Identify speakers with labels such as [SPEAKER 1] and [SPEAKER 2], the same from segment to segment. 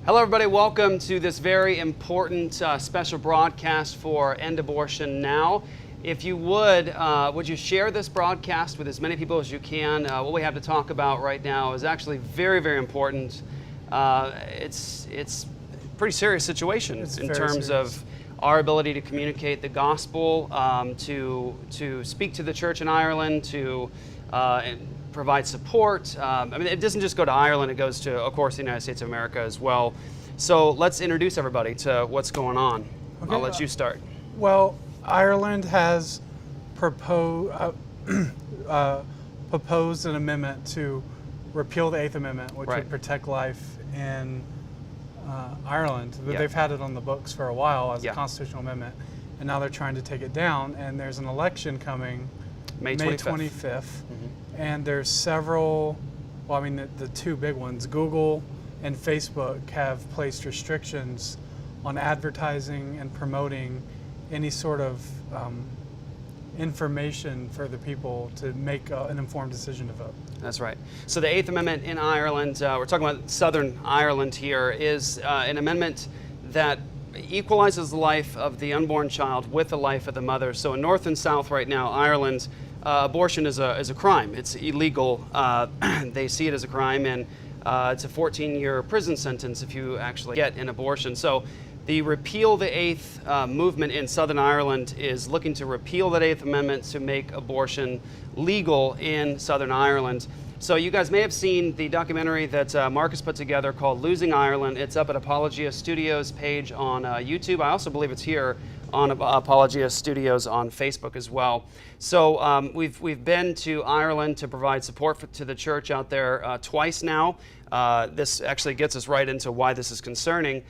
[SPEAKER 1] Hello everybody, welcome to this very important special broadcast for End Abortion Now. If you would you share this broadcast with as many people as you can? What we have to talk about right now is actually very, very important. It's a pretty serious situation in terms of our ability to communicate the gospel, to speak to the church in Ireland, to provide support. I mean, it doesn't just go to Ireland, it goes to, of course, the United States of America as well. So let's introduce everybody to what's going on. Okay. I'll let you start.
[SPEAKER 2] Well, Ireland has proposed an amendment to repeal the Eighth Amendment, which would protect life in Ireland.
[SPEAKER 1] Yeah.
[SPEAKER 2] They've had it on the books for a while as a constitutional amendment, and now they're trying to take it down, and there's an election coming May 25th. And there's several, well, I mean, the two big ones, Google and Facebook, have placed restrictions on advertising and promoting any sort of information for the people to make an informed decision to vote.
[SPEAKER 1] That's right. So the Eighth Amendment in Ireland, we're talking about Southern Ireland here, is an amendment that equalizes the life of the unborn child with the life of the mother. So in North and South right now, Ireland, abortion is a crime. It's illegal. They see it as a crime, and it's a 14-year prison sentence if you actually get an abortion. So the Repeal the Eighth movement in Southern Ireland is looking to repeal that Eighth Amendment to make abortion legal in Southern Ireland. So you guys may have seen the documentary that Marcus put together called Losing Ireland. It's up at Apologia Studios page on YouTube. I also believe it's here on Apologia Studios on Facebook as well. So we've been to Ireland to provide support to the church out there twice now. This actually gets us right into why this is concerning.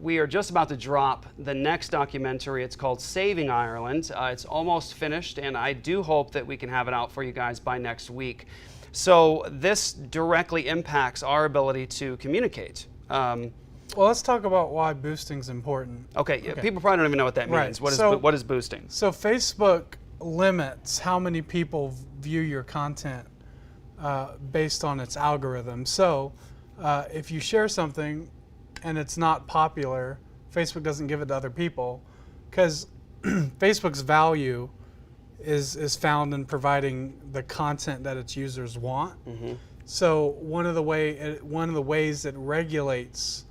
[SPEAKER 1] We are just about to drop the next documentary. It's called Saving Ireland. It's almost finished, and I do hope that we can have it out for you guys by next week. So this directly impacts our ability to communicate.
[SPEAKER 2] Well, let's talk about why boosting is important.
[SPEAKER 1] Okay, people probably don't even know what that means.
[SPEAKER 2] Right.
[SPEAKER 1] What is boosting?
[SPEAKER 2] So Facebook limits how many people view your content based on its algorithm. So if you share something and it's not popular, Facebook doesn't give it to other people, because Facebook's value is found in providing the content that its users want. So one of the ways it regulates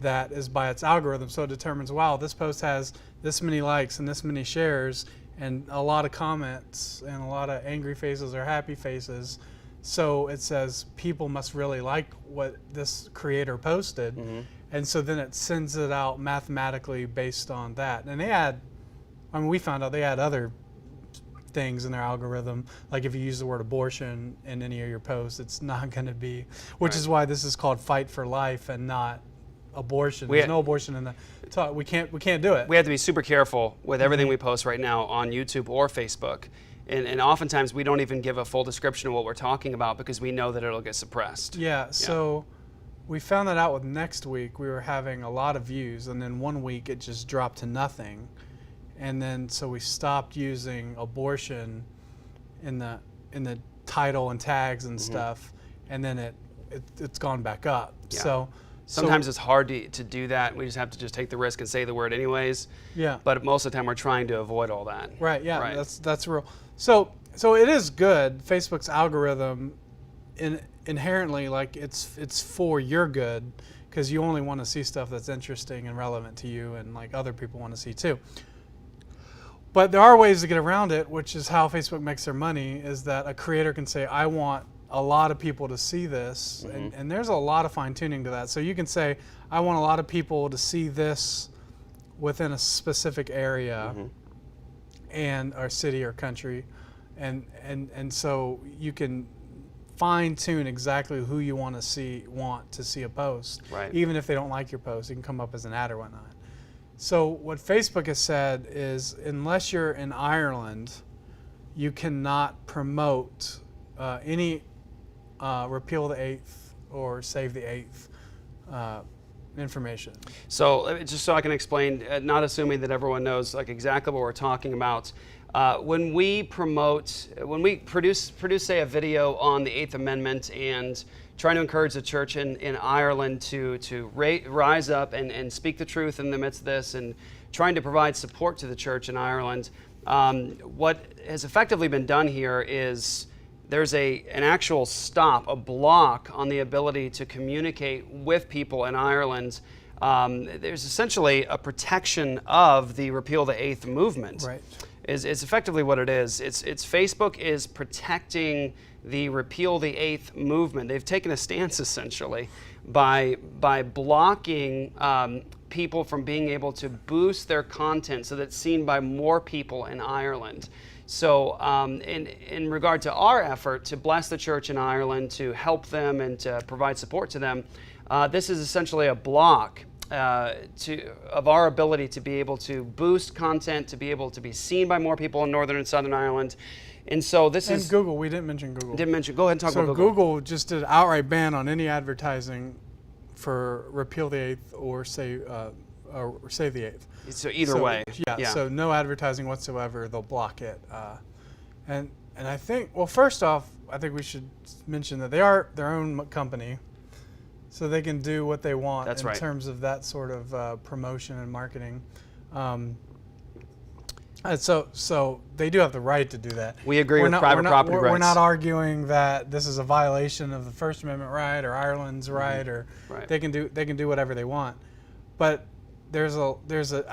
[SPEAKER 2] that is by its algorithm. So it determines, wow, this post has this many likes and this many shares and a lot of comments and a lot of angry faces or happy faces. So it says people must really like what this creator posted. And so then it sends it out mathematically based on that. And we found out they had other things in their algorithm, like if you use the word abortion in any of your posts, it's not going to be, which is why this is called Fight for Life and not abortion. There's no abortion in the talk. We can't do it.
[SPEAKER 1] We have to be super careful with everything we post right now on YouTube or Facebook. And oftentimes we don't even give a full description of what we're talking about because we know that it'll get suppressed.
[SPEAKER 2] So we found that out with Next Week. We were having a lot of views, and then one week it just dropped to nothing. And then so we stopped using abortion in the title and tags and stuff, and then it's gone back up. So
[SPEAKER 1] sometimes it's hard to do that. We just have to take the risk and say the word anyways. But most of the time we're trying to avoid all that.
[SPEAKER 2] Right. That's real. So it is good. Facebook's algorithm inherently, like, it's for your good, because you only want to see stuff that's interesting and relevant to you, and like other people want to see too. But there are ways to get around it, which is how Facebook makes their money, is that a creator can say, I want a lot of people to see this, and there's a lot of fine-tuning to that. So you can say, I want a lot of people to see this within a specific area and or city or country, and so you can fine-tune exactly who you want to see a post. Even if they don't like your post, it can come up as an ad or whatnot. So what Facebook has said is, unless you're in Ireland, you cannot promote any Repeal the Eighth or Save the Eighth information.
[SPEAKER 1] So just so I can explain, not assuming that everyone knows like exactly what we're talking about, When we produce, say, a video on the Eighth Amendment and trying to encourage the church in Ireland to rise up and speak the truth in the midst of this, and trying to provide support to the church in Ireland, what has effectively been done here is there's an actual stop, a block on the ability to communicate with people in Ireland. There's essentially a protection of the Repeal the Eighth movement.
[SPEAKER 2] Right.
[SPEAKER 1] Is effectively what it is. It's Facebook is protecting the Repeal the Eighth movement. They've taken a stance essentially by blocking people from being able to boost their content so that it's seen by more people in Ireland. So in regard to our effort to bless the church in Ireland, to help them and to provide support to them, this is essentially a block of our ability to be able to boost content, to be able to be seen by more people in Northern and Southern Ireland. And so
[SPEAKER 2] And Google, we didn't mention Google.
[SPEAKER 1] Didn't mention. Go ahead and talk about
[SPEAKER 2] Google.
[SPEAKER 1] Google.
[SPEAKER 2] Google just did an outright ban on any advertising for Repeal the Eighth or Save the Eighth.
[SPEAKER 1] So either way.
[SPEAKER 2] Yeah, so no advertising whatsoever. They'll block it. And I think, well, first off, I think we should mention that they are their own company, so they can do what they want in terms of that sort of promotion and marketing. So they do have the right to do that.
[SPEAKER 1] We agree with private property rights.
[SPEAKER 2] We're not arguing that this is a violation of the First Amendment right or Ireland's right, or they can do whatever they want. But I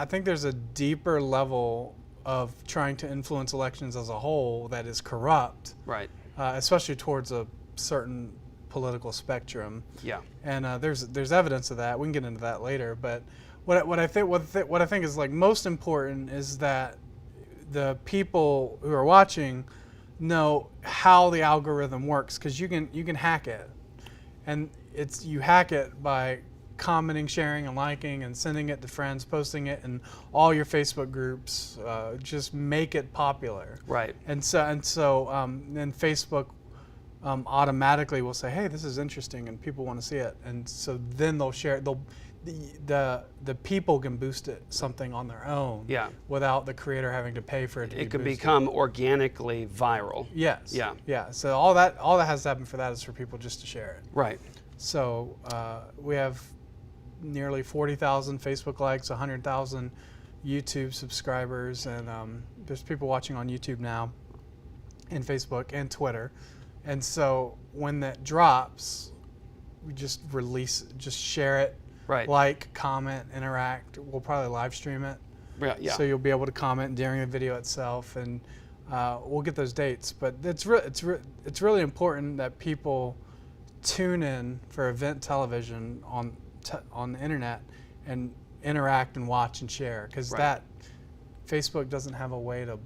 [SPEAKER 2] think there's a deeper level of trying to influence elections as a whole that is corrupt,
[SPEAKER 1] right?
[SPEAKER 2] Especially towards a certain political spectrum.
[SPEAKER 1] Yeah.
[SPEAKER 2] And there's evidence of that. We can get into that later. But what I think is like most important is that the people who are watching know how the algorithm works, because you can hack it, and you hack it by commenting, sharing, and liking, and sending it to friends, posting it in all your Facebook groups. Just make it popular. Right. And so then Facebook automatically will say, "Hey, this is interesting, and people want to see it." And so then they'll share it. The people can boost something on their own, without the creator having to pay for it to be boosted.
[SPEAKER 1] It can become organically viral.
[SPEAKER 2] Yes. Yeah. So all that has to happen for that is for people just to share it.
[SPEAKER 1] Right.
[SPEAKER 2] So we have nearly 40,000 Facebook likes, 100,000 YouTube subscribers, and there's people watching on YouTube now, and Facebook and Twitter. And so when that drops, we just share it. Right. Like, comment, interact. We'll probably live stream it. Yeah. So you'll be able to comment during the video itself, and we'll get those dates. But it's really important that people tune in for event television on the internet and interact and watch and share, because that Facebook doesn't have a way to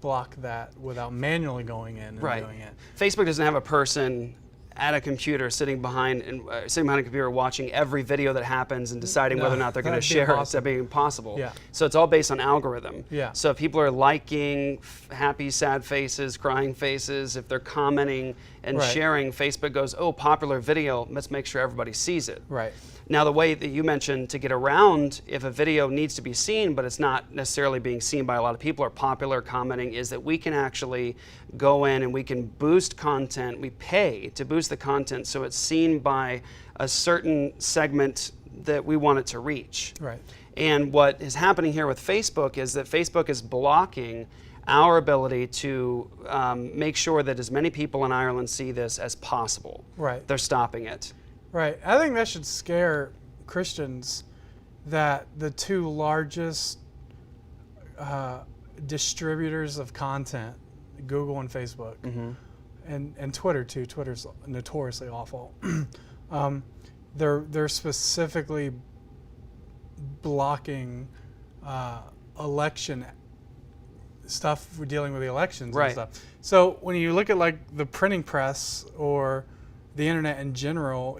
[SPEAKER 2] block that without manually going in and doing it.
[SPEAKER 1] Facebook doesn't have a person at a computer sitting behind a computer watching every video that happens and deciding whether or not they're going to share it. That'd be impossible. Yeah. So it's all based on algorithm. Yeah. So if people are liking happy, sad faces, crying faces, if they're commenting and sharing, Facebook goes, "Oh, popular video, let's make sure everybody sees it." Right. Now, the way that you mentioned to get around if a video needs to be seen, but it's not necessarily being seen by a lot of people or popular commenting, is that we can actually go in and we can boost content. We pay to boost the content so it's seen by a certain segment that we want it to reach. Right. And what is happening here with Facebook is that Facebook is blocking our ability to make sure that as many people in Ireland see this as possible. Right. They're stopping it.
[SPEAKER 2] Right. I think that should scare Christians, that the two largest distributors of content, Google and Facebook, and Twitter too. Twitter's notoriously awful. They're specifically blocking election stuff. We're dealing with the elections and stuff. So when you look at like the printing press or the internet in general,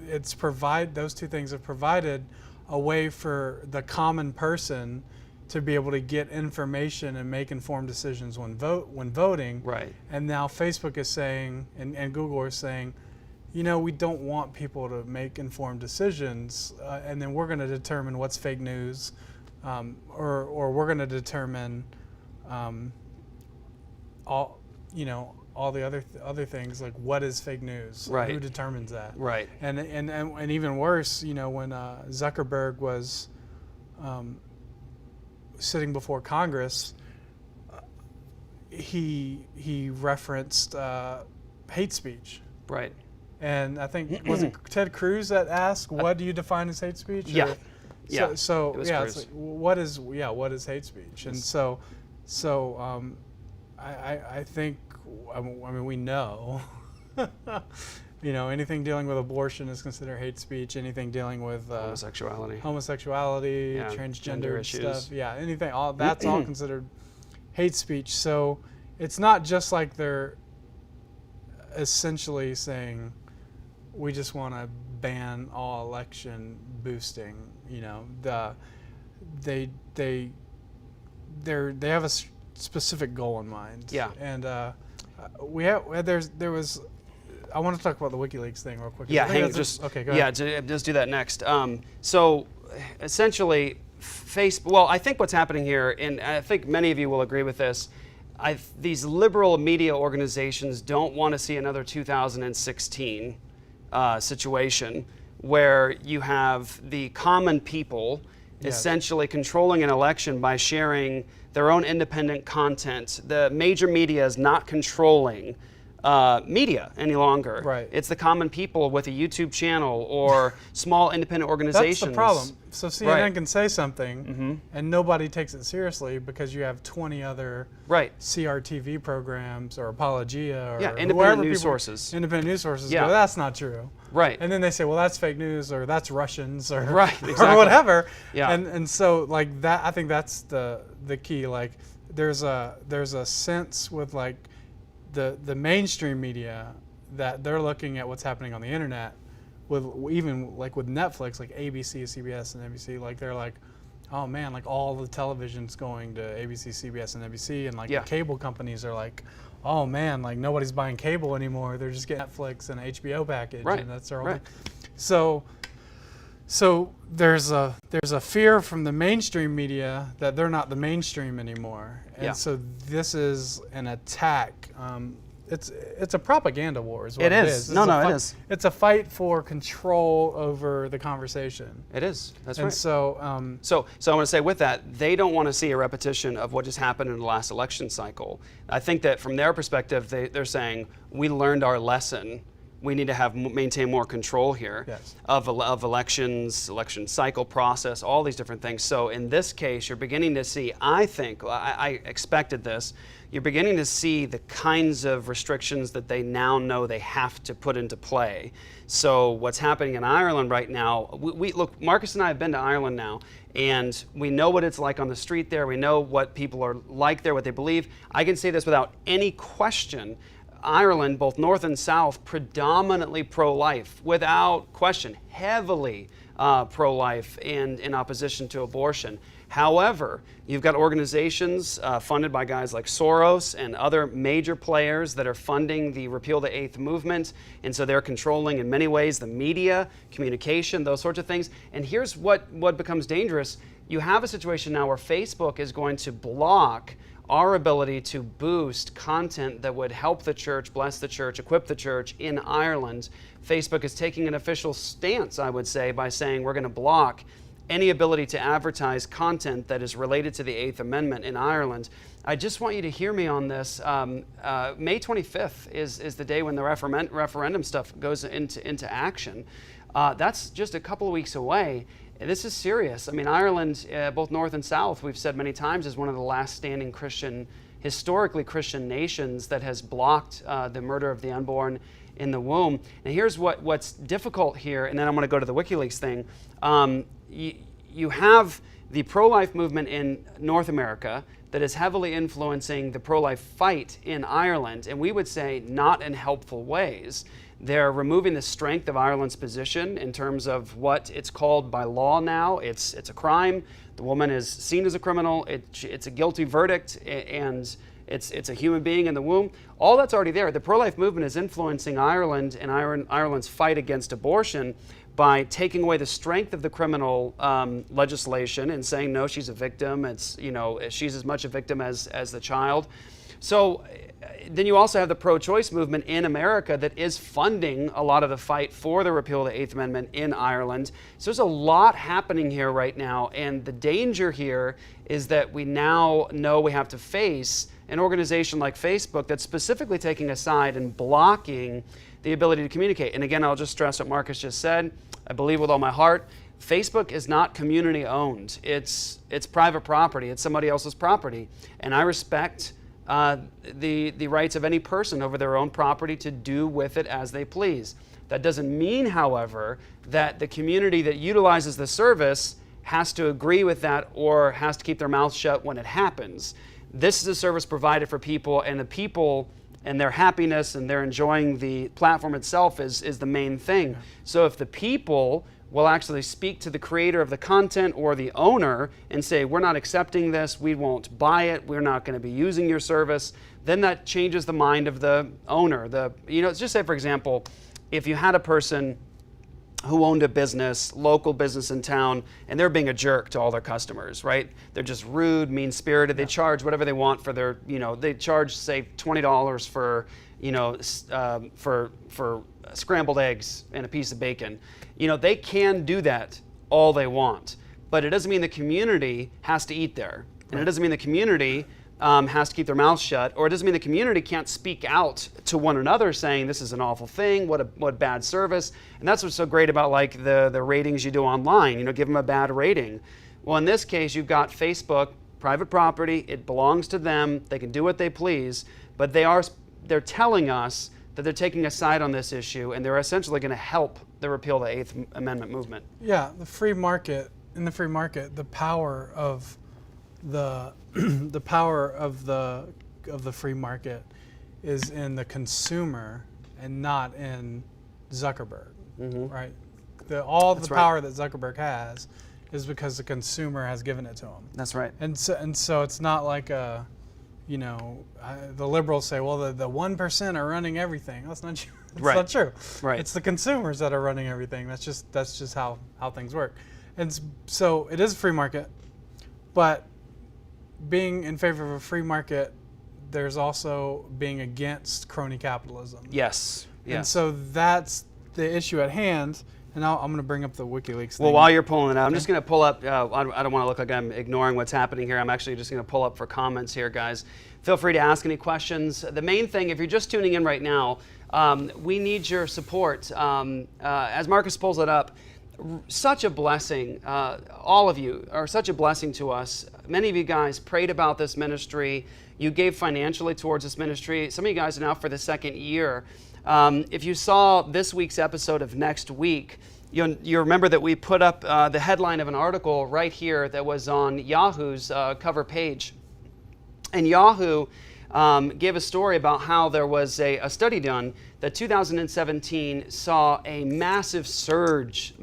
[SPEAKER 2] those two things have provided a way for the common person to be able to get information and make informed decisions when voting. Right. And now Facebook is saying, and Google is saying, we don't want people to make informed decisions, and then we're going to determine what's fake news, or we're going to determine all all the other things, like what is fake news?
[SPEAKER 1] Right.
[SPEAKER 2] Who determines that?
[SPEAKER 1] Right.
[SPEAKER 2] And even worse, when Zuckerberg was sitting before Congress, he referenced hate speech.
[SPEAKER 1] Right.
[SPEAKER 2] And I think was it Ted Cruz that asked, "What do you define as hate speech?"
[SPEAKER 1] Yeah.
[SPEAKER 2] Or,
[SPEAKER 1] Yeah.
[SPEAKER 2] So
[SPEAKER 1] It was
[SPEAKER 2] yeah,
[SPEAKER 1] Cruz.
[SPEAKER 2] it's like, what is hate speech? And so I think we know, anything dealing with abortion is considered hate speech. Anything dealing with homosexuality,
[SPEAKER 1] Yeah,
[SPEAKER 2] transgender
[SPEAKER 1] gender issues.
[SPEAKER 2] stuff, anything, that's all considered hate speech. So it's not just like they're essentially saying we just want to ban all election boosting. They have a specific goal in mind.
[SPEAKER 1] Yeah.
[SPEAKER 2] And I want to talk about the WikiLeaks thing real quick.
[SPEAKER 1] Yeah,
[SPEAKER 2] Okay, go ahead.
[SPEAKER 1] Yeah, just do that next. So essentially, well, I think what's happening here, and I think many of you will agree with this, these liberal media organizations don't want to see another 2016 situation where you have the common people essentially controlling an election by sharing their own independent content. The major media is not controlling media any longer.
[SPEAKER 2] Right.
[SPEAKER 1] It's the common people with a YouTube channel or small independent organizations.
[SPEAKER 2] That's the problem. So CNN
[SPEAKER 1] Right.
[SPEAKER 2] can say something, and nobody takes it seriously because you have 20 other
[SPEAKER 1] Right.
[SPEAKER 2] CRTV programs or Apologia or
[SPEAKER 1] Independent
[SPEAKER 2] whoever
[SPEAKER 1] news
[SPEAKER 2] people-
[SPEAKER 1] sources.
[SPEAKER 2] Independent news sources
[SPEAKER 1] Yeah.
[SPEAKER 2] go, that's not true.
[SPEAKER 1] Right.
[SPEAKER 2] And then they say, well, that's fake news or that's Russians or,
[SPEAKER 1] Right,
[SPEAKER 2] or
[SPEAKER 1] exactly.
[SPEAKER 2] whatever.
[SPEAKER 1] Yeah.
[SPEAKER 2] And so like that, I think that's the key. Like there's a sense with like the mainstream media that they're looking at what's happening on the internet with even like with Netflix, like ABC, CBS, and NBC, like they're like, oh man, like all the television's going to ABC, CBS, and NBC, and like the cable companies are like, oh man, like nobody's buying cable anymore. They're just getting Netflix and HBO package,
[SPEAKER 1] Right.
[SPEAKER 2] and that's their whole
[SPEAKER 1] Right.
[SPEAKER 2] thing. So there's a fear from the mainstream media that they're not the mainstream anymore, and so this is an attack. It's a propaganda war, is what
[SPEAKER 1] It
[SPEAKER 2] it
[SPEAKER 1] is.
[SPEAKER 2] is.
[SPEAKER 1] It is.
[SPEAKER 2] It's a fight for control over the conversation.
[SPEAKER 1] It is. That's
[SPEAKER 2] And
[SPEAKER 1] right.
[SPEAKER 2] so,
[SPEAKER 1] So I want to say with that, they don't want to see a repetition of what just happened in the last election cycle. I think that from their perspective, they're saying, we learned our lesson. We need to maintain more control here of elections, election cycle process, all these different things. So in this case, you're beginning to see, I expected this, you're beginning to see the kinds of restrictions that they now know they have to put into play. So what's happening in Ireland right now, we look, Marcus and I have been to Ireland now, and we know what it's like on the street there. We know what people are like there, what they believe. I can say this without any question. Ireland, both north and south, predominantly pro-life, without question, heavily pro-life and in opposition to abortion. However, you've got organizations funded by guys like Soros and other major players that are funding the Repeal the Eighth movement, and so they're controlling in many ways the media, communication, those sorts of things. And here's what becomes dangerous. You have a situation now where Facebook is going to block our ability to boost content that would help the church, bless the church, equip the church in Ireland. Facebook is taking an official stance, I would say, by saying we're going to block any ability to advertise content that is related to the Eighth Amendment in Ireland. I just want you to hear me on this. May 25th is the day when the referendum stuff goes into action. That's just a couple of weeks away. This is serious. I mean, Ireland, both north and south, we've said many times, is one of the last standing historically Christian nations that has blocked the murder of the unborn in the womb. And here's what's difficult here, and then I'm going to go to the WikiLeaks thing. You have the pro-life movement in North America that is heavily influencing the pro-life fight in Ireland, and we would say not in helpful ways. They're removing the strength of Ireland's position in terms of what it's called by law now. It's a crime. The woman is seen as a criminal. It's a guilty verdict, and it's a human being in the womb. All that's already there. The pro-life movement is influencing Ireland and Ireland's fight against abortion by taking away the strength of the criminal legislation and saying, no, she's a victim. She's as much a victim as the child. So then you also have the pro-choice movement in America that is funding a lot of the fight for the repeal of the Eighth Amendment in Ireland. So there's a lot happening here right now, and the danger here is that we now know we have to face an organization like Facebook that's specifically taking a side and blocking the ability to communicate. And again, I'll just stress what Marcus just said. I believe with all my heart, Facebook is not community owned. It's private property. It's somebody else's property. And I respect the rights of any person over their own property to do with it as they please. That doesn't mean, however, that the community that utilizes the service has to agree with that or has to keep their mouth shut when it happens. This is a service provided for people, and the people and their happiness and their enjoying the platform itself is the main thing. So if the people will actually speak to the creator of the content or the owner and say, we're not accepting this, we won't buy it, we're not going to be using your service, then that changes the mind of the owner. Just say, for example, if you had a person who owned a business, local business in town, and they're being a jerk to all their customers, right? They're just rude, mean-spirited. They charge whatever they want for their, they charge, say, $20 for, for scrambled eggs and a piece of bacon. They can do that all they want, but it doesn't mean the community has to eat there. And it doesn't mean the community has to keep their mouth shut, or it doesn't mean the community can't speak out to one another saying this is an awful thing, what bad service. And that's what's so great about like the ratings you do online, give them a bad rating. Well, in this case, you've got Facebook, private property, it belongs to them, they can do what they please, but they're telling us that they're taking a side on this issue, and they're essentially going to help the repeal of the Eighth Amendment movement.
[SPEAKER 2] Yeah, the free market, the power of the power of the free market is in the consumer and not in Zuckerberg, right? All the power that Zuckerberg has is because the consumer has given it to him.
[SPEAKER 1] That's right.
[SPEAKER 2] And so it's not like the liberals say, well, the 1% are running everything. That's not true. That's not true.
[SPEAKER 1] Right.
[SPEAKER 2] It's the consumers that are running everything. That's just how things work. And so it is a free market, but being in favor of a free market, there's also being against crony capitalism.
[SPEAKER 1] Yes.
[SPEAKER 2] And so that's the issue at hand. And now I'm going to bring up the WikiLeaks thing.
[SPEAKER 1] Well, while you're pulling it out, I'm just going to pull up. I don't want to look like I'm ignoring what's happening here. I'm actually just going to pull up for comments here, guys. Feel free to ask any questions. The main thing, if you're just tuning in right now, we need your support. As Marcus pulls it up, such a blessing. All of you are such a blessing to us. Many of you guys prayed about this ministry. You gave financially towards this ministry. Some of you guys are now for the second year. If you saw this week's episode of Next Week, you remember that we put up the headline of an article right here that was on Yahoo's cover page. And Yahoo gave a story about how there was a study done that 2017 saw a massive surge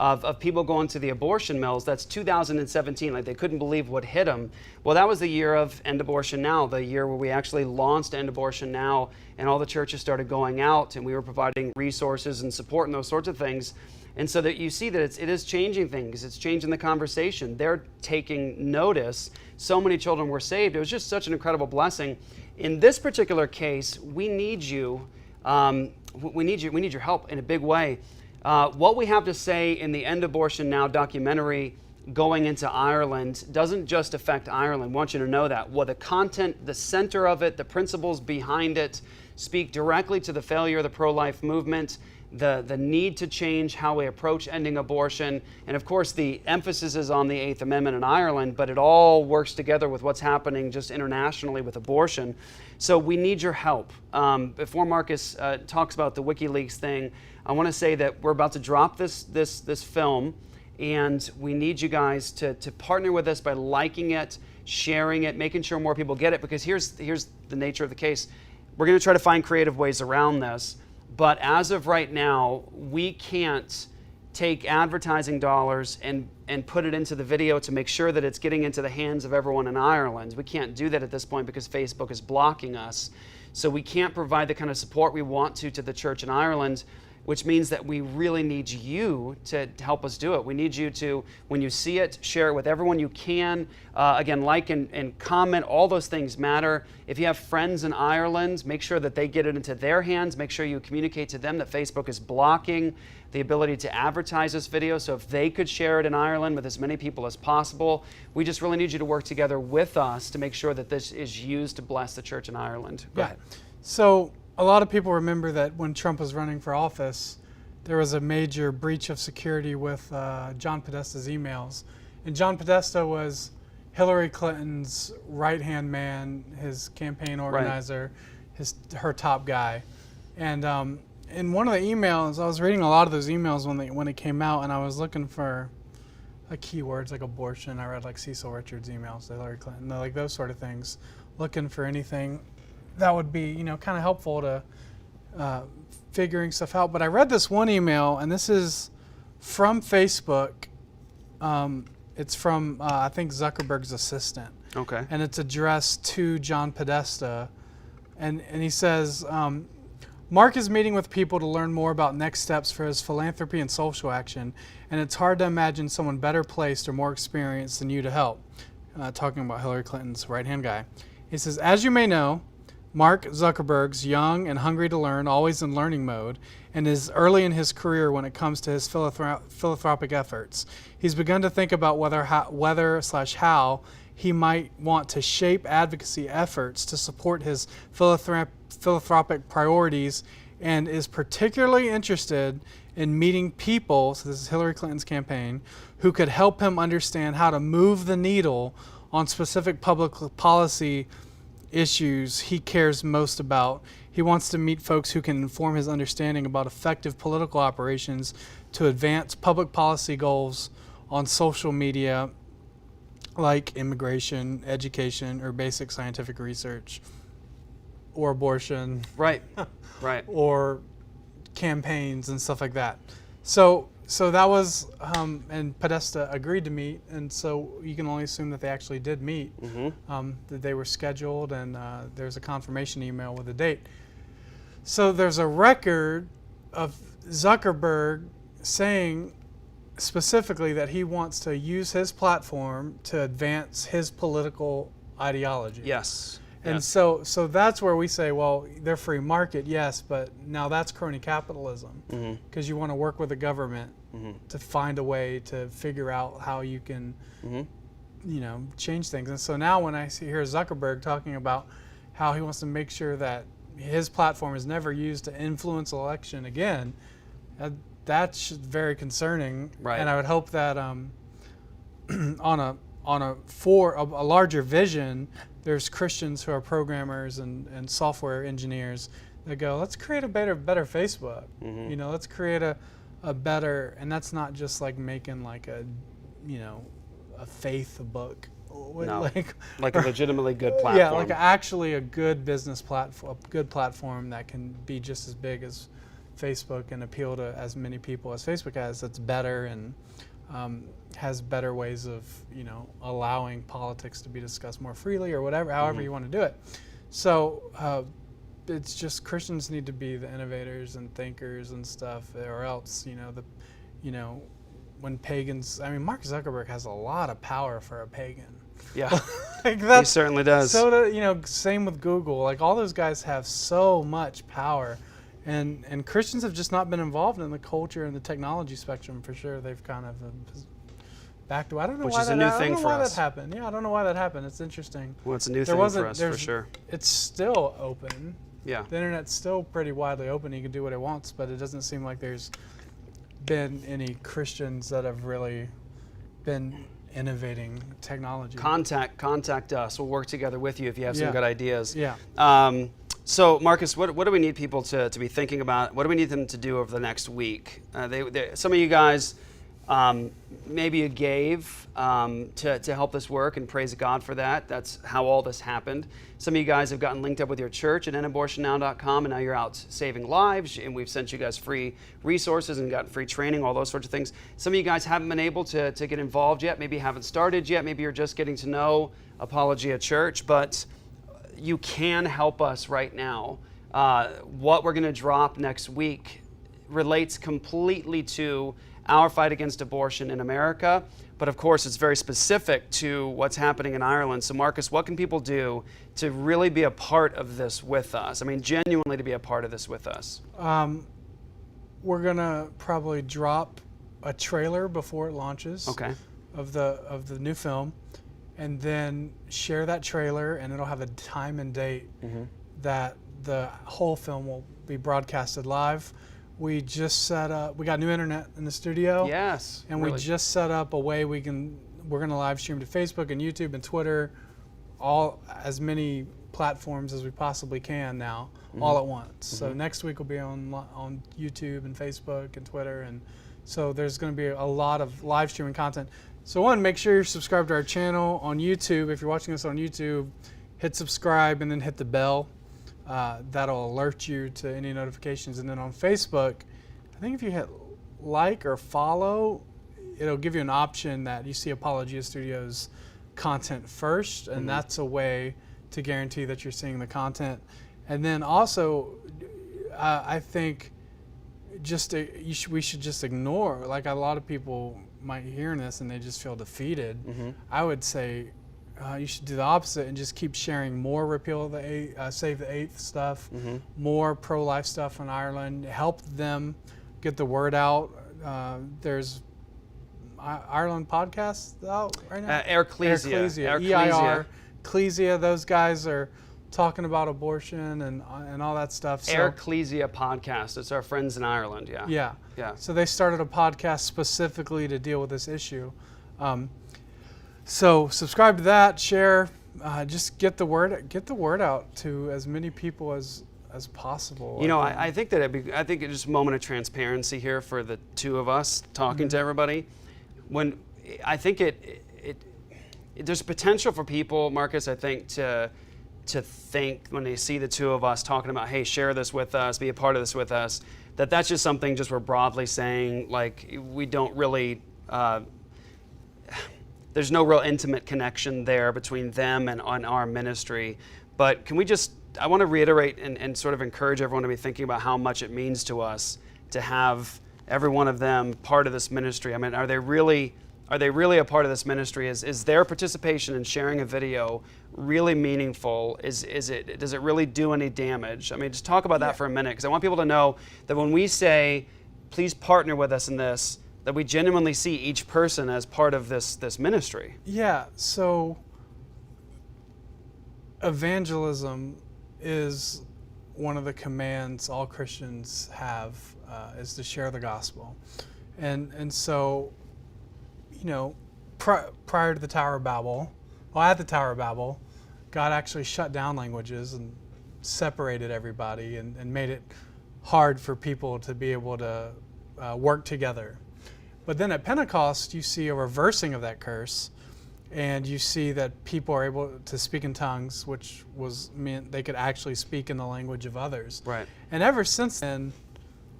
[SPEAKER 1] of people going to the abortion mills. That's 2017. Like, they couldn't believe what hit them. Well, that was the year of End Abortion Now, the year where we actually launched End Abortion Now, and all the churches started going out, and we were providing resources and support and those sorts of things. And so that you see that it is changing things. It's changing the conversation. They're taking notice. So many children were saved. It was just such an incredible blessing. In this particular case, we need you. We need your help in a big way. What we have to say in the End Abortion Now documentary going into Ireland doesn't just affect Ireland. I want you to know that. Well, the content, the center of it, the principles behind it speak directly to the failure of the pro-life movement, the need to change how we approach ending abortion, and of course the emphasis is on the Eighth Amendment in Ireland, but it all works together with what's happening just internationally with abortion. So we need your help. Before Marcus talks about the WikiLeaks thing, I want to say that we're about to drop this film, and we need you guys to partner with us by liking it, sharing it, making sure more people get it, because here's the nature of the case. We're going to try to find creative ways around this, but as of right now, we can't take advertising dollars and put it into the video to make sure that it's getting into the hands of everyone in Ireland. We can't do that at this point because Facebook is blocking us. So we can't provide the kind of support we want to the church in Ireland. which means that we really need you to help us do it. We need you to, when you see it, share it with everyone you can. Again, like and comment, all those things matter. If you have friends in Ireland, make sure that they get it into their hands. Make sure you communicate to them that Facebook is blocking the ability to advertise this video. So if they could share it in Ireland with as many people as possible, we just really need you to work together with us to make sure that this is used to bless the church in Ireland. Go ahead.
[SPEAKER 2] So a lot of people remember that when Trump was running for office, there was a major breach of security with John Podesta's emails. And John Podesta was Hillary Clinton's right-hand man, his campaign organizer, her top guy. And in one of the emails, I was reading a lot of those emails when it came out, and I was looking for like keywords like abortion. I read like Cecil Richards' emails to Hillary Clinton, like those sort of things, looking for anything that would be, kind of helpful to figuring stuff out. But I read this one email, and this is from Facebook. It's from, I think, Zuckerberg's assistant.
[SPEAKER 1] Okay.
[SPEAKER 2] And it's addressed to John Podesta. And he says, Mark is meeting with people to learn more about next steps for his philanthropy and social action, and it's hard to imagine someone better placed or more experienced than you to help. Talking about Hillary Clinton's right-hand guy. He says, as you may know, Mark Zuckerberg's young and hungry to learn, always in learning mode, and is early in his career when it comes to his philanthropic efforts. He's begun to think about whether/how he might want to shape advocacy efforts to support his philanthropic priorities, and is particularly interested in meeting people, so this is Hillary Clinton's campaign, who could help him understand how to move the needle on specific public policy issues he cares most about. He wants to meet folks who can inform his understanding about effective political operations to advance public policy goals on social media, like immigration, education, or basic scientific research, or abortion.
[SPEAKER 1] Right, right.
[SPEAKER 2] Or campaigns and stuff like that. So that was, and Podesta agreed to meet, and so you can only assume that they actually did meet, that they were scheduled, and there's a confirmation email with a date. So there's a record of Zuckerberg saying specifically that he wants to use his platform to advance his political ideology.
[SPEAKER 1] Yes.
[SPEAKER 2] And
[SPEAKER 1] yes.
[SPEAKER 2] so that's where we say, well, they're free market, yes, but now that's crony capitalism, because you want to work with the government to find a way to figure out how you can, change things. And so now when I hear Zuckerberg talking about how he wants to make sure that his platform is never used to influence election again, that's very concerning.
[SPEAKER 1] Right.
[SPEAKER 2] And I would hope that for a larger vision, there's Christians who are programmers and software engineers that go, let's create a better Facebook. Let's create a better, and that's not just like making like a faith book.
[SPEAKER 1] No, like a legitimately good platform.
[SPEAKER 2] Yeah, like actually a good business platform, a good platform that can be just as big as Facebook and appeal to as many people as Facebook has. That's better and has better ways of allowing politics to be discussed more freely or whatever, however you want to do it. So it's just Christians need to be the innovators and thinkers and stuff, or else when pagans. I mean, Mark Zuckerberg has a lot of power for a pagan.
[SPEAKER 1] Yeah,
[SPEAKER 2] he
[SPEAKER 1] certainly does.
[SPEAKER 2] So same with Google. Like all those guys have so much power. And Christians have just not been involved in the culture and the technology spectrum for sure. They've kind of backed away. I don't know why that happened. Yeah, I don't know why that happened. It's interesting.
[SPEAKER 1] Well, it's a new thing for us for sure.
[SPEAKER 2] It's still open.
[SPEAKER 1] Yeah.
[SPEAKER 2] The internet's still pretty widely open. He can do what he wants, but it doesn't seem like there's been any Christians that have really been innovating technology.
[SPEAKER 1] Contact us. We'll work together with you if you have some good ideas.
[SPEAKER 2] Yeah.
[SPEAKER 1] So, Marcus, what do we need people to be thinking about? What do we need them to do over the next week? Some of you guys, maybe you gave to help this work, and praise God for that. That's how all this happened. Some of you guys have gotten linked up with your church at endabortionnow.com, and now you're out saving lives, and we've sent you guys free resources and gotten free training, all those sorts of things. Some of you guys haven't been able to get involved yet, maybe haven't started yet, maybe you're just getting to know Apologia Church, but you can help us right now. What we're going to drop next week relates completely to our fight against abortion in America, but of course it's very specific to what's happening in Ireland. So Marcus, what can people do to really be a part of this with us? I mean, genuinely to be a part of this with us.
[SPEAKER 2] We're gonna probably drop a trailer before it launches.
[SPEAKER 1] Okay.
[SPEAKER 2] Of the new film, and then share that trailer, and it'll have a time and date that the whole film will be broadcasted live. We just set up. We got new internet in the studio.
[SPEAKER 1] Yes.
[SPEAKER 2] And we just set up a way we're gonna live stream to Facebook and YouTube and Twitter, as many platforms as we possibly can now, all at once. So next week will be on YouTube and Facebook and Twitter, and so there's going to be a lot of live streaming content. So one, make sure you're subscribed to our channel on YouTube. If you're watching this on YouTube, hit subscribe and then hit the bell. That'll alert you to any notifications. And then on Facebook, I think if you hit like or follow, it'll give you an option that you see Apologia Studios content first, and that's a way to guarantee that you're seeing the content. And then also, I think we should just ignore, like a lot of people might hear this and they just feel defeated. I would say you should do the opposite and just keep sharing more repeal of the Save the Eighth stuff, more pro-life stuff in Ireland, help them get the word out. There's Ireland podcasts out right now?
[SPEAKER 1] Ecclesia.
[SPEAKER 2] EIR, Ecclesia, those guys are talking about abortion and all that stuff. So,
[SPEAKER 1] Ecclesia podcast. It's our friends in Ireland,
[SPEAKER 2] Yeah. So they started a podcast specifically to deal with this issue. So subscribe to that, share, just get the word out to as many people as possible.
[SPEAKER 1] You know, I think that I think it's just a moment of transparency here for the two of us talking to everybody. When I think there's potential for people, Marcus, I think to think when they see the two of us talking about, hey, share this with us, be a part of this with us, that's just something just we're broadly saying, like we don't really, there's no real intimate connection there between them and on our ministry. But can we just, I want to reiterate and sort of encourage everyone to be thinking about how much it means to us to have every one of them part of this ministry. I mean, are they really a part of this ministry? Is their participation in sharing a video really meaningful? Does it really do any damage? I mean, just talk about that for a minute, because I want people to know that when we say, please partner with us in this, that we genuinely see each person as part of this ministry.
[SPEAKER 2] Yeah, so evangelism is one of the commands all Christians have, is to share the gospel. And so, you know, prior to the Tower of Babel, at the Tower of Babel, God actually shut down languages and separated everybody and made it hard for people to be able to work together. But then at Pentecost, you see a reversing of that curse, and you see that people are able to speak in tongues, which meant they could actually speak in the language of others.
[SPEAKER 1] Right.
[SPEAKER 2] And ever since then,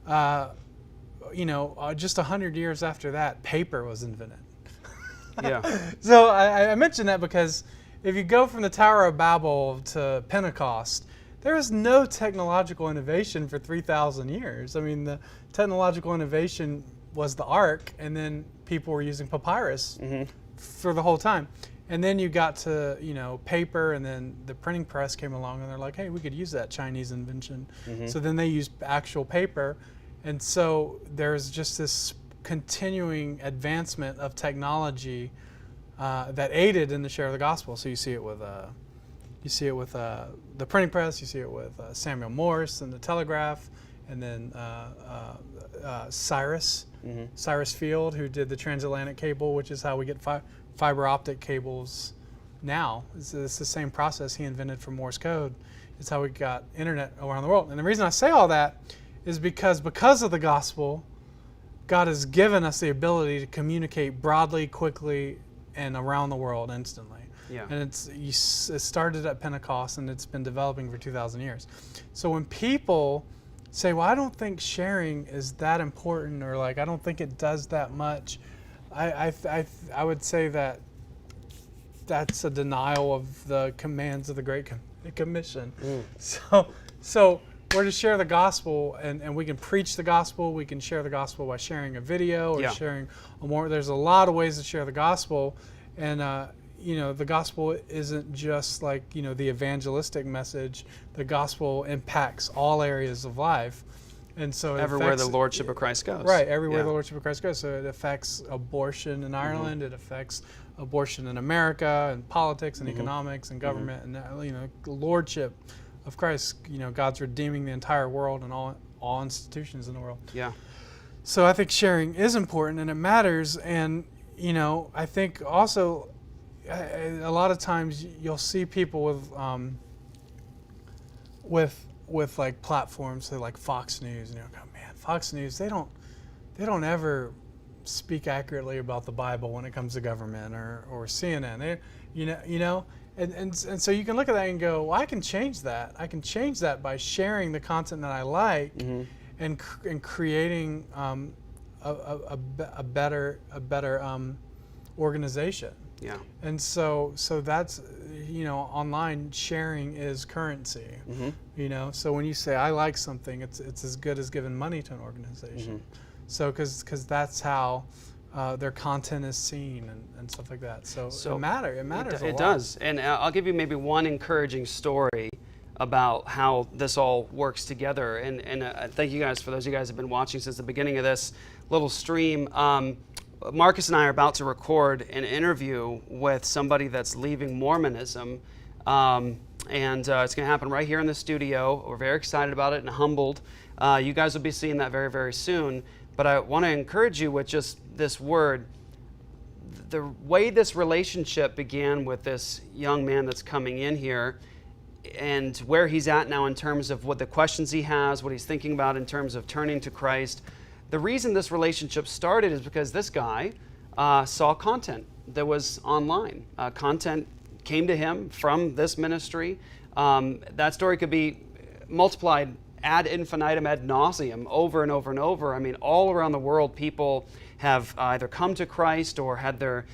[SPEAKER 2] just 100 years after that, paper was invented.
[SPEAKER 1] Yeah.
[SPEAKER 2] So I mention that because if you go from the Tower of Babel to Pentecost, there was no technological innovation for 3,000 years. I mean, the technological innovation was the ark, and then people were using papyrus for the whole time. And then you got to, paper, and then the printing press came along, and they're like, hey, we could use that Chinese invention. So then they used actual paper. And so there's just this continuing advancement of technology that aided in the share of the gospel. So you see it with the printing press, you see it with Samuel Morse and the telegraph, and then Cyrus Field, who did the transatlantic cable, which is how we get fiber optic cables now. It's the same process he invented for Morse code. It's how we got internet around the world. And the reason I say all that is because of the gospel, God has given us the ability to communicate broadly, quickly, and around the world instantly.
[SPEAKER 1] Yeah.
[SPEAKER 2] And it started at Pentecost, and it's been developing for 2,000 years. So when people say, well, I don't think sharing is that important, or like, I don't think it does that much, I would say that that's a denial of the commands of the Great Commission. So we're to share the gospel, and we can preach the gospel. We can share the gospel by sharing a video or sharing more. There's a lot of ways to share the gospel, and the gospel isn't just like the evangelistic message. The gospel impacts all areas of life, and so
[SPEAKER 1] everywhere the lordship of Christ goes.
[SPEAKER 2] Right, everywhere the lordship of Christ goes. So it affects abortion in Ireland. It affects abortion in America, and politics and economics and government, and the lordship of Christ. God's redeeming the entire world and all institutions in the world.
[SPEAKER 1] Yeah.
[SPEAKER 2] So I think sharing is important and it matters. And I think also a lot of times you'll see people with like platforms, say like Fox News, and you're like, oh man, Fox News, they don't ever speak accurately about the Bible when it comes to government, or CNN. And so you can look at that and go, well, I can change that. I can change that by sharing the content that I like, and creating a better organization.
[SPEAKER 1] Yeah.
[SPEAKER 2] And so that's online sharing is currency. So when you say I like something, it's as good as giving money to an organization. So because that's how their content is seen and stuff like that. So it matters a lot.
[SPEAKER 1] It does. And I'll give you maybe one encouraging story about how this all works together. And thank you guys, for those of you guys who have been watching since the beginning of this little stream. Marcus and I are about to record an interview with somebody that's leaving Mormonism, and it's going to happen right here in the studio. We're very excited about it and humbled. You guys will be seeing that very, very soon. But I want to encourage you with just this word. The way this relationship began with this young man that's coming in here, and where he's at now in terms of what the questions he has, what he's thinking about in terms of turning to Christ. The reason this relationship started is because this guy saw content that was online. Content came to him from this ministry. That story could be multiplied ad infinitum, ad nauseum, over and over and over. I mean, all around the world, people have either come to Christ or had their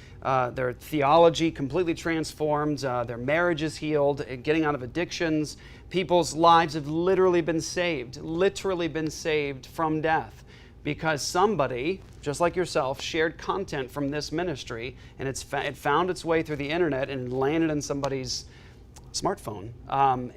[SPEAKER 1] theology completely transformed, their marriages healed, getting out of addictions. People's lives have literally been saved from death, because somebody, just like yourself, shared content from this ministry, and it found its way through the internet and landed in somebody's smartphone,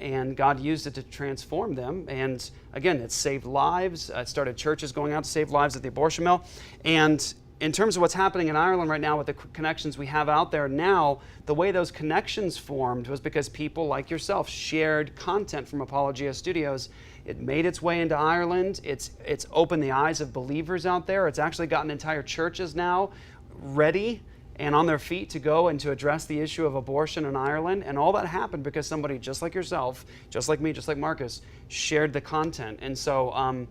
[SPEAKER 1] and God used it to transform them. And again, it saved lives. It started churches going out to save lives at the abortion mill. And in terms of what's happening in Ireland right now with the connections we have out there now, the way those connections formed was because people like yourself shared content from Apologia Studios. It made its way into Ireland. It's opened the eyes of believers out there. It's actually gotten entire churches now ready and on their feet to go and to address the issue of abortion in Ireland. And all that happened because somebody just like yourself, just like me, just like Marcus, shared the content. And so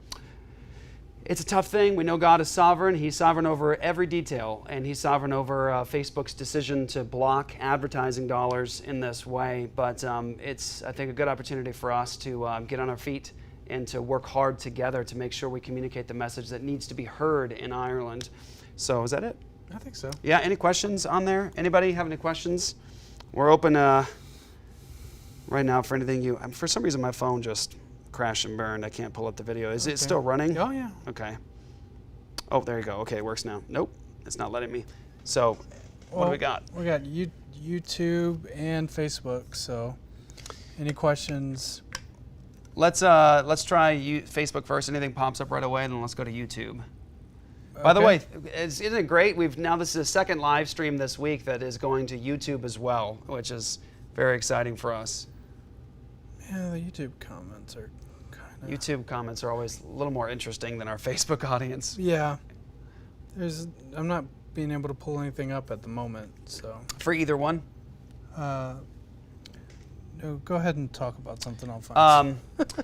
[SPEAKER 1] it's a tough thing. We know God is sovereign. He's sovereign over every detail, and He's sovereign over Facebook's decision to block advertising dollars in this way. But it's, I think, a good opportunity for us to get on our feet and to work hard together to make sure we communicate the message that needs to be heard in Ireland. So is that it?
[SPEAKER 2] I think so.
[SPEAKER 1] Yeah, any questions on there? Anybody have any questions? We're open right now for anything for some reason my phone just crashed and burned. I can't pull up the video. Is it still running?
[SPEAKER 2] Oh, yeah.
[SPEAKER 1] Okay. Oh, there you go. Okay, it works now. Nope, it's not letting me. So, what do we got?
[SPEAKER 2] We got YouTube and Facebook, so any questions?
[SPEAKER 1] Let's try Facebook first. Anything pops up right away, then let's go to YouTube. By the way, isn't it great? This is a second live stream this week that is going to YouTube as well, which is very exciting for us.
[SPEAKER 2] Yeah, the YouTube comments are kind of...
[SPEAKER 1] YouTube comments are always a little more interesting than our Facebook audience.
[SPEAKER 2] Yeah. I'm not being able to pull anything up at the moment, so...
[SPEAKER 1] For either one?
[SPEAKER 2] No, go ahead and talk about something. I'll find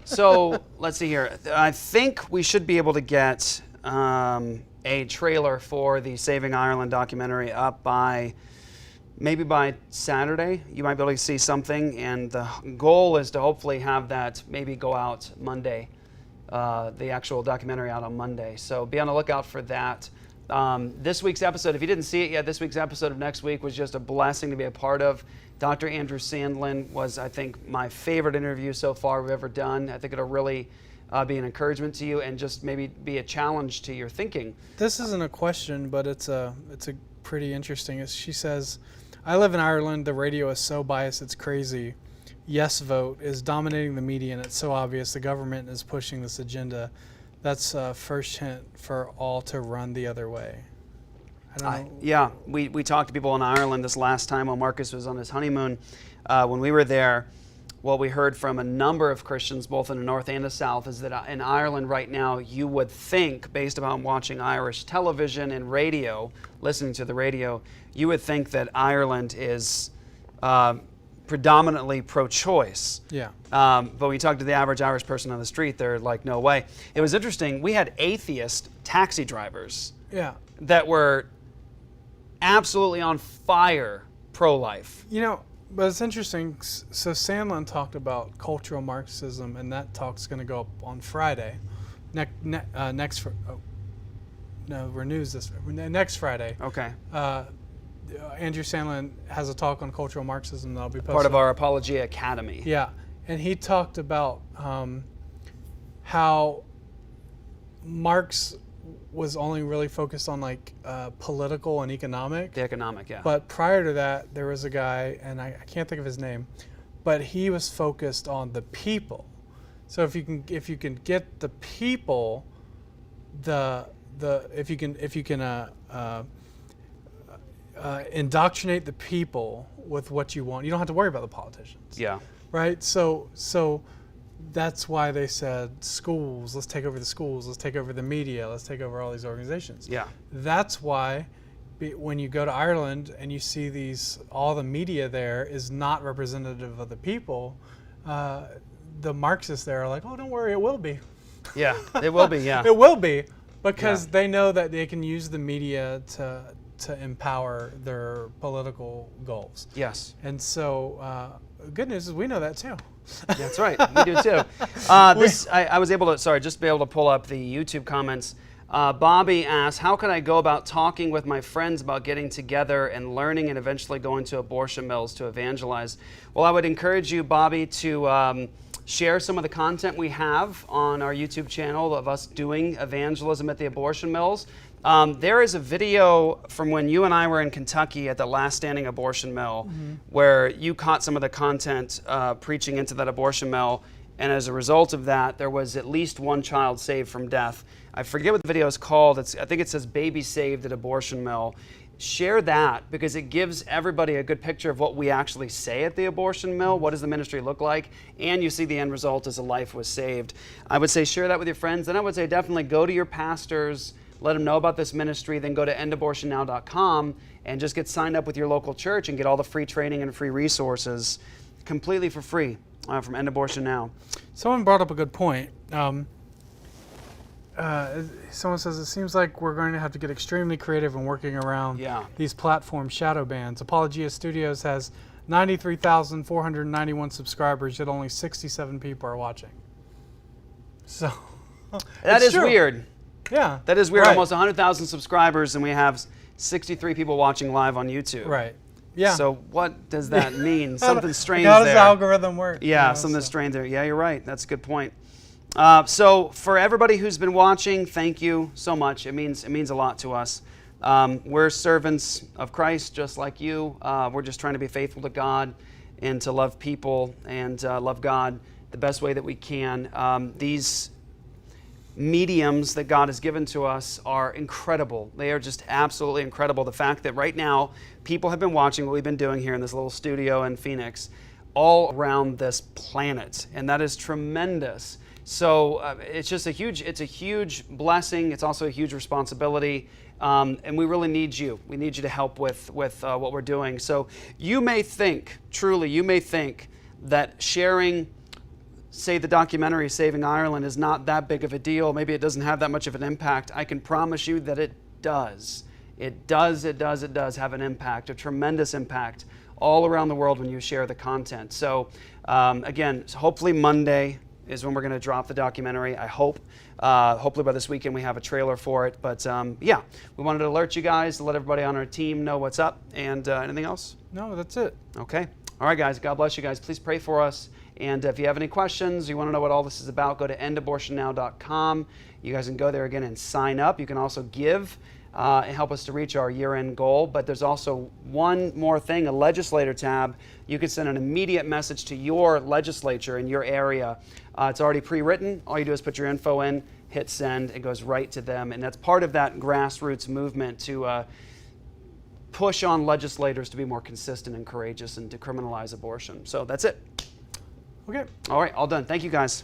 [SPEAKER 1] So, let's see here. I think we should be able to get a trailer for the Saving Ireland documentary up maybe by Saturday. You might be able to see something, and the goal is to hopefully have that maybe go out Monday, the actual documentary out on Monday. So be on the lookout for that. This week's episode, if you didn't see it yet, this week's episode of next week was just a blessing to be a part of. Dr. Andrew Sandlin was, I think, my favorite interview so far we've ever done. I think it'll really be an encouragement to you and just maybe be a challenge to your thinking.
[SPEAKER 2] This isn't a question, but it's a pretty interesting. She says, I live in Ireland. The radio is so biased, it's crazy. Yes vote is dominating the media, and it's so obvious the government is pushing this agenda. That's first hint for all to run the other way. I don't know.
[SPEAKER 1] Yeah, we talked to people in Ireland this last time while Marcus was on his honeymoon. When we were there, what we heard from a number of Christians, both in the north and the south, is that in Ireland right now, you would think, based upon watching Irish television and radio, listening to the radio, you would think that Ireland is predominantly pro-choice.
[SPEAKER 2] Yeah.
[SPEAKER 1] But when you talk to the average Irish person on the street, they're like, no way. It was interesting. We had atheist taxi drivers that were absolutely on fire pro-life.
[SPEAKER 2] You know, but it's interesting. So Sandlin talked about cultural Marxism, and that talk's going to go up on Friday. Next Friday.
[SPEAKER 1] Okay.
[SPEAKER 2] Andrew Sandlin has a talk on cultural Marxism that'll be posted.
[SPEAKER 1] Part of our Apologia Academy.
[SPEAKER 2] Yeah, and he talked about how Marx was only really focused on like political and economic.
[SPEAKER 1] The economic, yeah.
[SPEAKER 2] But prior to that, there was a guy, and I can't think of his name, but he was focused on the people. So if you can get the people, if you can indoctrinate the people with what you want, you don't have to worry about the politicians.
[SPEAKER 1] Yeah.
[SPEAKER 2] Right. So that's why they said schools. Let's take over the schools. Let's take over the media. Let's take over all these organizations.
[SPEAKER 1] Yeah.
[SPEAKER 2] That's why when you go to Ireland and you see all the media there is not representative of the people. The Marxists there are like, oh, don't worry, it will be.
[SPEAKER 1] Yeah, it will be. Yeah.
[SPEAKER 2] It will be, because they know that they can use the media to empower their political goals.
[SPEAKER 1] Yes.
[SPEAKER 2] And so, good news is we know that too.
[SPEAKER 1] That's right. We do too. I was able to, just be able to pull up the YouTube comments. Bobby asks, how can I go about talking with my friends about getting together and learning and eventually going to abortion mills to evangelize? Well, I would encourage you, Bobby, to share some of the content we have on our YouTube channel of us doing evangelism at the abortion mills. There is a video from when you and I were in Kentucky at the last standing abortion mill, where you caught some of the content preaching into that abortion mill, and as a result of that, there was at least one child saved from death. I forget what the video is called. I think it says Baby Saved at Abortion Mill. Share that, because it gives everybody a good picture of what we actually say at the abortion mill. What does the ministry look like? And you see the end result as a life was saved. I would say share that with your friends. Then I would say definitely go to your pastors, let them know about this ministry, then go to endabortionnow.com and just get signed up with your local church and get all the free training and free resources completely for free from End Abortion Now.
[SPEAKER 2] Someone brought up a good point. Someone says it seems like we're going to have to get extremely creative in working around these platform shadow bans. Apologia Studios has 93,491 subscribers, yet only 67 people are watching. So
[SPEAKER 1] that is weird.
[SPEAKER 2] Yeah.
[SPEAKER 1] That is weird. Right. Almost 100,000 subscribers, and we have 63 people watching live on YouTube.
[SPEAKER 2] Right. Yeah.
[SPEAKER 1] So what does that mean? Something strange
[SPEAKER 2] how
[SPEAKER 1] there.
[SPEAKER 2] How does the algorithm work?
[SPEAKER 1] Yeah, something strange there. Yeah, you're right. That's a good point. So for everybody who's been watching, thank you so much. It means a lot to us. We're servants of Christ, just like you. We're just trying to be faithful to God and to love people and love God the best way that we can. These mediums that God has given to us are incredible. They are just absolutely incredible. The fact that right now people have been watching what we've been doing here in this little studio in Phoenix all around this planet, and that is tremendous. So it's just a huge blessing. It's also a huge responsibility, and we really need you. We need you to help with what we're doing. So you may think that sharing, say, the documentary Saving Ireland is not that big of a deal. Maybe it doesn't have that much of an impact. I can promise you that it does. It does have an impact, a tremendous impact all around the world when you share the content. So again, hopefully Monday is when we're going to drop the documentary, I hope. Hopefully by this weekend we have a trailer for it. But yeah, we wanted to alert you guys, to let everybody on our team know what's up. And anything else?
[SPEAKER 2] No, that's it.
[SPEAKER 1] Okay. All right, guys. God bless you guys. Please pray for us. And if you have any questions, you want to know what all this is about, go to endabortionnow.com. You guys can go there again and sign up. You can also give and help us to reach our year-end goal. But there's also one more thing, a legislator tab. You can send an immediate message to your legislature in your area. It's already pre-written. All you do is put your info in, hit send. It goes right to them. And that's part of that grassroots movement to push on legislators to be more consistent and courageous and decriminalize abortion. So that's it.
[SPEAKER 2] Okay.
[SPEAKER 1] All right, all done. Thank you, guys.